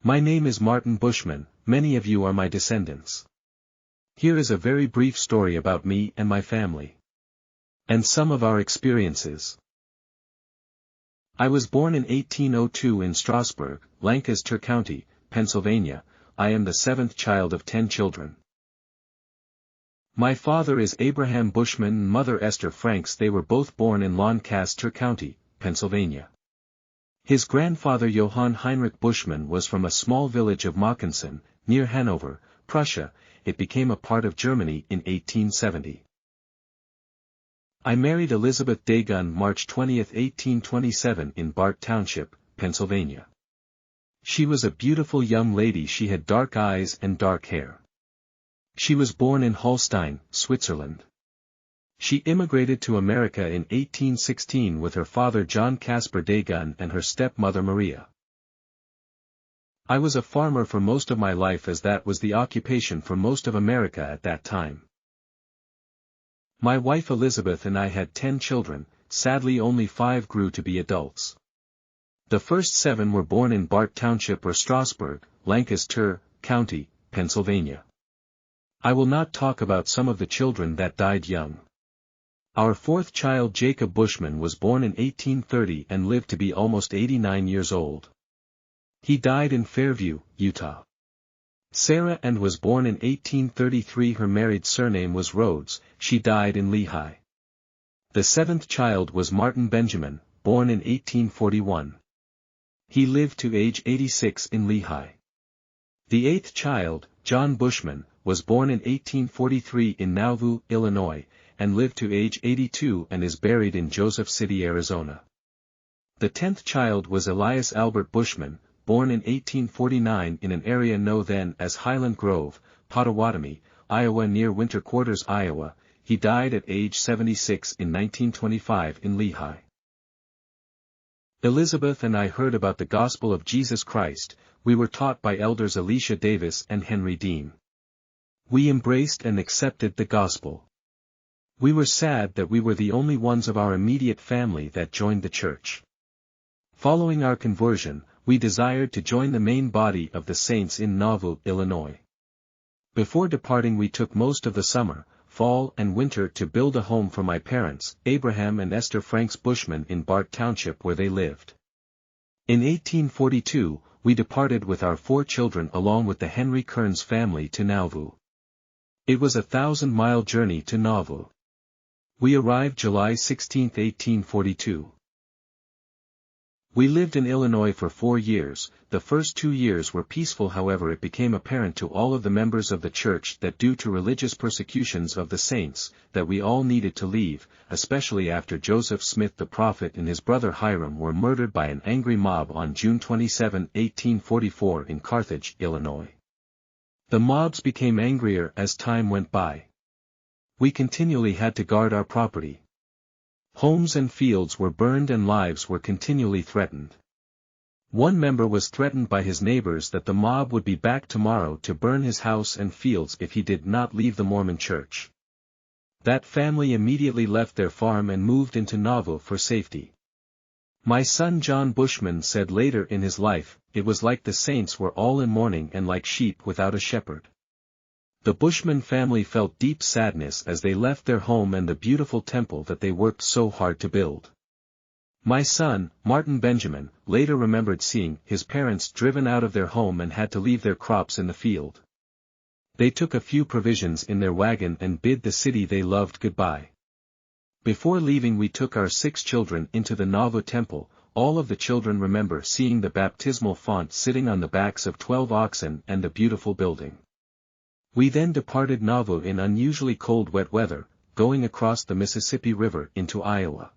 My name is Martin Bushman, many of you are my descendants. Here is a very brief story about me and my family. And some of our experiences. I was born in 1802 in Strasburg, Lancaster County, Pennsylvania. I am the seventh child of 10 children. My father is Abraham Bushman and mother Esther Franks. They were both born in Lancaster County, Pennsylvania. His grandfather Johann Heinrich Bushman was from a small village of Mackensen, near Hanover, Prussia. It became a part of Germany in 1870. I married Elizabeth Dagun March 20, 1827 in Bart Township, Pennsylvania. She was a beautiful young lady. She had dark eyes and dark hair. She was born in Holstein, Switzerland. She immigrated to America in 1816 with her father John Caspar Dagun and her stepmother Maria. I was a farmer for most of my life, as that was the occupation for most of America at that time. My wife Elizabeth and I had 10 children. Sadly only 5 grew to be adults. The first 7 were born in Bart Township or Strasburg, Lancaster County, Pennsylvania. I will not talk about some of the children that died young. Our fourth child Jacob Bushman was born in 1830 and lived to be almost 89 years old. He died in Fairview, Utah. Sarah Ann was born in 1833. Her married surname was Rhodes. She died in Lehigh. The seventh child was Martin Benjamin, born in 1841. He lived to age 86 in Lehigh. The eighth child, John Bushman, was born in 1843 in Nauvoo, Illinois, and lived to age 82 and is buried in Joseph City, Arizona. The 10th child was Elias Albert Bushman, born in 1849 in an area known then as Highland Grove, Pottawatomie, Iowa near Winter Quarters, Iowa. He died at age 76 in 1925 in Lehigh. Elizabeth and I heard about the gospel of Jesus Christ. We were taught by elders Elisha Davis and Henry Dean. We embraced and accepted the gospel. We were sad that we were the only ones of our immediate family that joined the church. Following our conversion, we desired to join the main body of the saints in Nauvoo, Illinois. Before departing, we took most of the summer, fall and winter to build a home for my parents, Abraham and Esther Franks Bushman, in Bart Township where they lived. In 1842, we departed with our 4 children along with the Henry Kearns family to Nauvoo. It was a 1,000-mile journey to Nauvoo. We arrived July 16, 1842. We lived in Illinois for 4 years. The first 2 years were peaceful. However, it became apparent to all of the members of the church that due to religious persecutions of the saints, that we all needed to leave, especially after Joseph Smith the prophet and his brother Hiram were murdered by an angry mob on June 27, 1844 in Carthage, Illinois. The mobs became angrier as time went by. We continually had to guard our property. Homes and fields were burned and lives were continually threatened. One member was threatened by his neighbors that the mob would be back tomorrow to burn his house and fields if he did not leave the Mormon church. That family immediately left their farm and moved into Nauvoo for safety. My son John Bushman said later in his life, "It was like the saints were all in mourning and like sheep without a shepherd." The Bushman family felt deep sadness as they left their home and the beautiful temple that they worked so hard to build. My son, Martin Benjamin, later remembered seeing his parents driven out of their home and had to leave their crops in the field. They took a few provisions in their wagon and bid the city they loved goodbye. Before leaving, we took our 6 children into the Nauvoo temple. All of the children remember seeing the baptismal font sitting on the backs of 12 oxen and the beautiful building. We then departed Nauvoo in unusually cold wet weather, going across the Mississippi River into Iowa.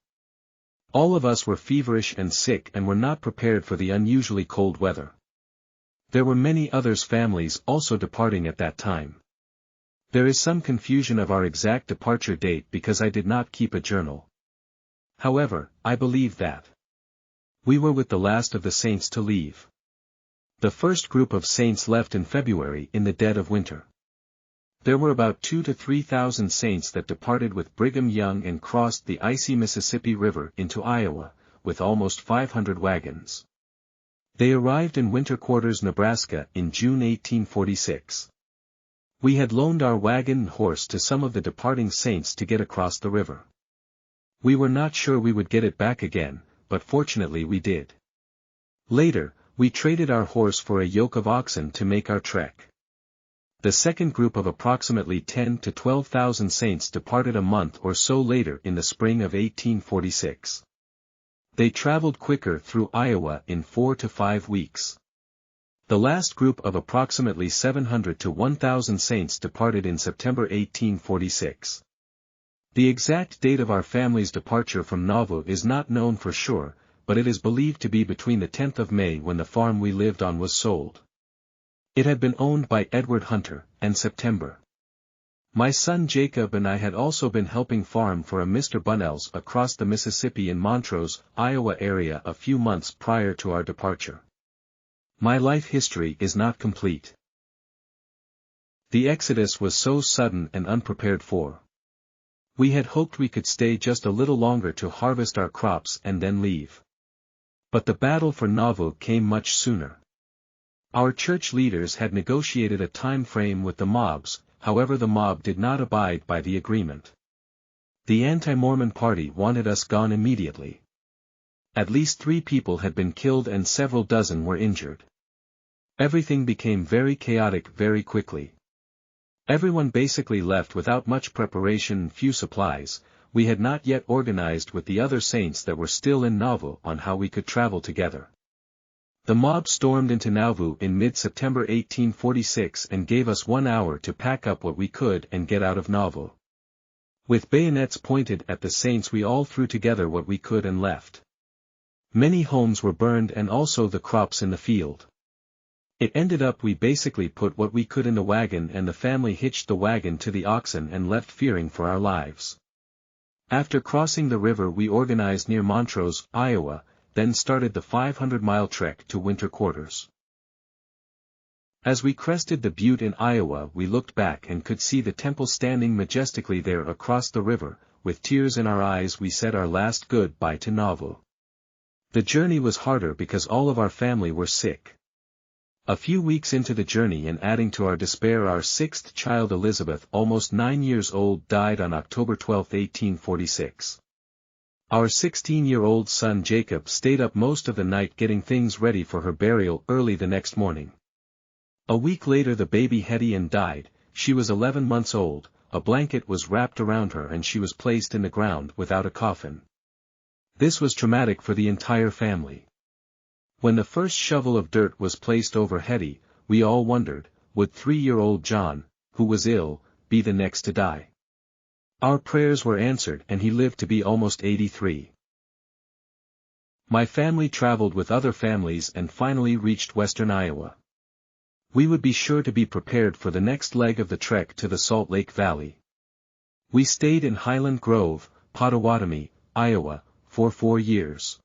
All of us were feverish and sick and were not prepared for the unusually cold weather. There were many others' families also departing at that time. There is some confusion of our exact departure date because I did not keep a journal. However, I believe that we were with the last of the saints to leave. The first group of saints left in February in the dead of winter. There were about 2,000 to 3,000 saints that departed with Brigham Young and crossed the icy Mississippi River into Iowa, with almost 500 wagons. They arrived in Winter Quarters, Nebraska, in June 1846. We had loaned our wagon and horse to some of the departing saints to get across the river. We were not sure we would get it back again, but fortunately we did. Later, we traded our horse for a yoke of oxen to make our trek. The second group of approximately 10 to 12,000 saints departed a month or so later in the spring of 1846. They traveled quicker through Iowa in 4 to 5 weeks. The last group of approximately 700 to 1,000 saints departed in September 1846. The exact date of our family's departure from Nauvoo is not known for sure, but it is believed to be between the 10th of May when the farm we lived on was sold. It had been owned by Edward Hunter, and September. My son Jacob and I had also been helping farm for a Mr. Bunnells across the Mississippi in Montrose, Iowa area a few months prior to our departure. My life history is not complete. The exodus was so sudden and unprepared for. We had hoped we could stay just a little longer to harvest our crops and then leave. But the battle for Nauvoo came much sooner. Our church leaders had negotiated a time frame with the mobs, however the mob did not abide by the agreement. The anti-Mormon party wanted us gone immediately. At least 3 people had been killed and several dozen were injured. Everything became very chaotic very quickly. Everyone basically left without much preparation and few supplies. We had not yet organized with the other saints that were still in Nauvoo on how we could travel together. The mob stormed into Nauvoo in mid-September 1846 and gave us 1 hour to pack up what we could and get out of Nauvoo. With bayonets pointed at the saints we all threw together what we could and left. Many homes were burned and also the crops in the field. It ended up we basically put what we could in the wagon and the family hitched the wagon to the oxen and left fearing for our lives. After crossing the river we organized near Montrose, Iowa, then started the 500-mile trek to Winter Quarters. As we crested the butte in Iowa we looked back and could see the temple standing majestically there across the river. With tears in our eyes we said our last goodbye to Nauvoo. The journey was harder because all of our family were sick. A few weeks into the journey and adding to our despair our 6th child Elizabeth, almost 9 years old, died on October 12, 1846. Our 16-year-old son Jacob stayed up most of the night getting things ready for her burial early the next morning. A week later the baby Hetty died. She was 11 months old, a blanket was wrapped around her and she was placed in the ground without a coffin. This was traumatic for the entire family. When the first shovel of dirt was placed over Hetty, we all wondered, would 3-year-old John, who was ill, be the next to die? Our prayers were answered and he lived to be almost 83. My family traveled with other families and finally reached western Iowa. We would be sure to be prepared for the next leg of the trek to the Salt Lake Valley. We stayed in Highland Grove, Pottawatomie, Iowa, for 4 years.